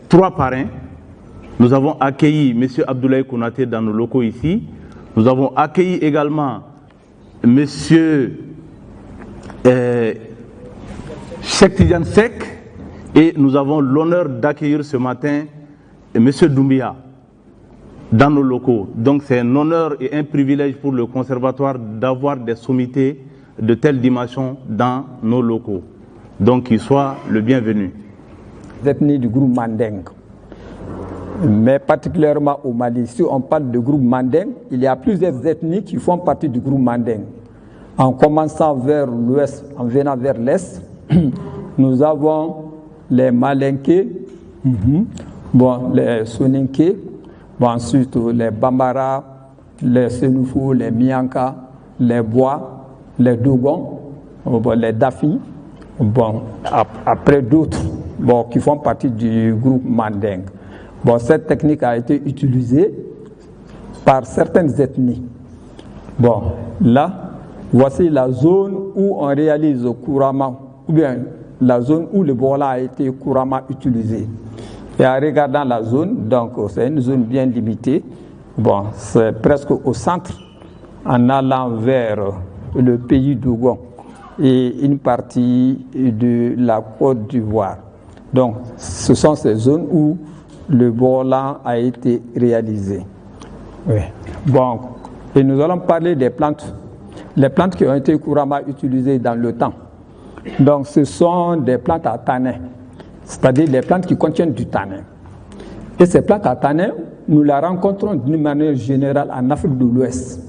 Trois parrains. Nous avons accueilli M. Abdoulaye Konaté dans nos locaux ici. Nous avons accueilli également M. Cheikh Tidiane Seck et nous avons l'honneur d'accueillir ce matin M. Doumbia dans nos locaux. Donc c'est un honneur et un privilège pour le conservatoire d'avoir des sommités de telle dimension dans nos locaux. Donc qu'il soit le bienvenu. Ethnies du groupe Mandeng. Mais particulièrement au Mali, si on parle de groupe Mandeng, il y a plusieurs ethnies qui font partie du groupe Mandeng. En commençant vers l'ouest, en venant vers l'est, nous avons les Malinké, les Soninké, ensuite les Bambara, les Senoufou, les Mianka, les Bois, les Dogon, les Dafi, après d'autres qui font partie du groupe Mandeng. Cette technique a été utilisée par certaines ethnies. Là, voici la zone où on réalise couramment, ou bien la zone où le Bola a été couramment utilisé. Et en regardant la zone, donc c'est une zone bien limitée. C'est presque au centre, en allant vers le pays d'Ougon et une partie de la Côte d'Ivoire. Donc, ce sont ces zones où le Bola a été réalisé. Oui. Et nous allons parler des plantes. Les plantes qui ont été couramment utilisées dans le temps. Donc, ce sont des plantes à tanin, c'est-à-dire des plantes qui contiennent du tanin. Et ces plantes à tanin, nous la rencontrons d'une manière générale en Afrique de l'Ouest.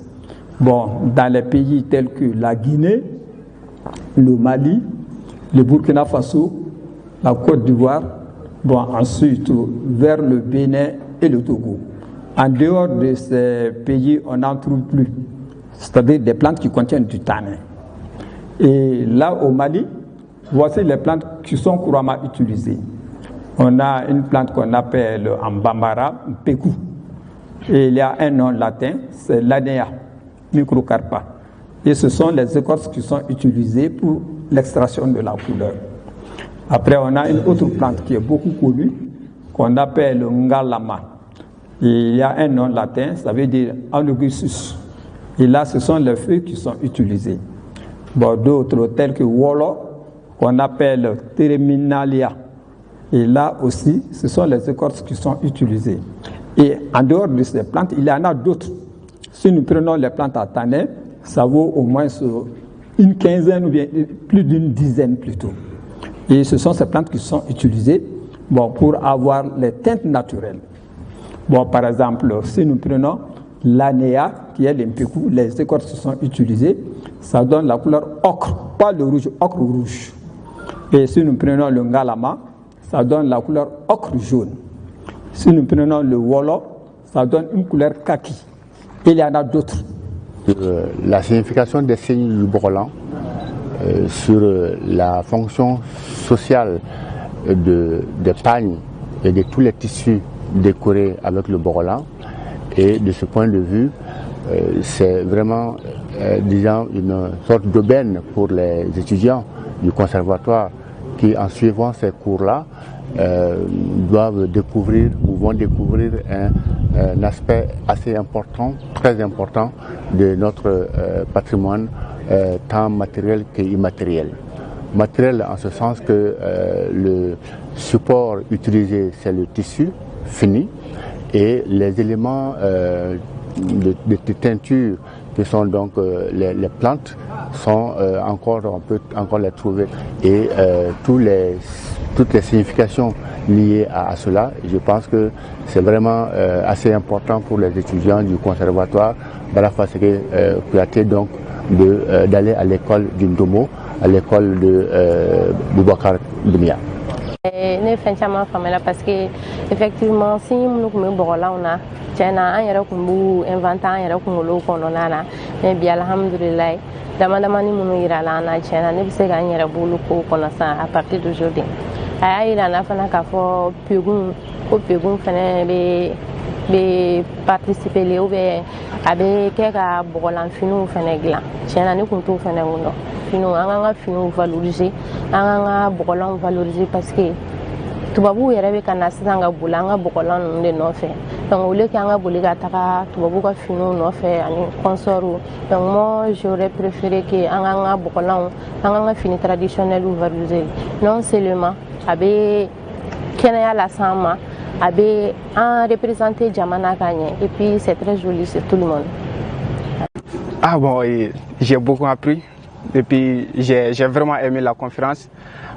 Dans les pays tels que la Guinée, le Mali, le Burkina Faso, la Côte d'Ivoire, ensuite vers le Bénin et le Togo. En dehors de ces pays, on n'en trouve plus, c'est-à-dire des plantes qui contiennent du tanin. Et là, au Mali, voici les plantes qui sont couramment utilisées. On a une plante qu'on appelle en Bambara, Pécou. Et il y a un nom latin, c'est l'Anea microcarpa. Et ce sont les écorces qui sont utilisées pour l'extraction de la couleur. Après, on a une autre plante qui est beaucoup connue, qu'on appelle Ngalama. Et il y a un nom latin, ça veut dire Anugusus. Et là, ce sont les feuilles qui sont utilisées. D'autres, tels que Wolo, qu'on appelle Terminalia. Et là aussi, ce sont les écorces qui sont utilisées. Et en dehors de ces plantes, il y en a d'autres. Si nous prenons les plantes à tanin, ça vaut au moins une quinzaine ou bien plus d'une dizaine plutôt. Et ce sont ces plantes qui sont utilisées pour avoir les teintes naturelles. Par exemple, si nous prenons l'Anea, qui est l'impécou, les écorces qui sont utilisées, ça donne la couleur ocre, pas le rouge, ocre rouge. Et si nous prenons le Ngalama, ça donne la couleur ocre jaune. Si nous prenons le Wolo, ça donne une couleur kaki. Il y en a d'autres. La signification des signes du Borolan sur la fonction sociale des pagnes et de tous les tissus décorés avec le Borolan. Et de ce point de vue, c'est vraiment disons, une sorte d'aubaine pour les étudiants du conservatoire qui, en suivant ces cours-là, doivent découvrir ou vont découvrir un aspect assez important, très important de notre patrimoine, tant matériel qu'immatériel. Matériel en ce sens que le support utilisé, c'est le tissu fini, et les éléments de teinture qui sont donc les plantes sont on peut encore les trouver, et toutes les significations liées à cela. Je pense que c'est vraiment assez important pour les étudiants du conservatoire Bala Faseke Kouyaté donc d'aller à l'école du Ndomo, à l'école de Boubacar Doumbia. Ne fɛn caman faamuyala parce que effectivement si minnu kun bɛ bɔgɔlanw na tiɲɛna an yɛrɛ kun b'u inventer an yɛrɛ kunkolow kɔnɔna na mais bi alhamdulilayi dama damani minnu yira la an na tiɲɛna ne bɛ se ka n yɛrɛ b'olu kow kɔnɔ sisan à partir d'aujourd'hui a y'a yira n na fana k'a fɔ ko pegun fana bɛ participer ou bien a bɛ kɛ ka bɔgɔlanfiniw fana dilan tiɲɛ na ne tun t'o fana kun dɔn finiw an k'an ka finiw valoriser an k'an ka bɔgɔlanw valoriser parce que tubabuw yɛrɛ bɛ ka na sisan ka boli an ka bɔgɔlan ninnu de nɔfɛ donc au lieu que an ka boli ka taga tubabuw ka finiw nɔfɛ ani consorts donc moi j'aurais préféré que an k'an ka bɔgɔlanw an k'an ka fini traditionnels valoriser non seulement a bɛ kɛnɛya las'an ma a bɛ an représenter jamana ka ɲɛ et puis c'est très joli c'est tout le monde. Ah bon, j'ai beaucoup appris et puis j'ai vraiment aimé la conférence.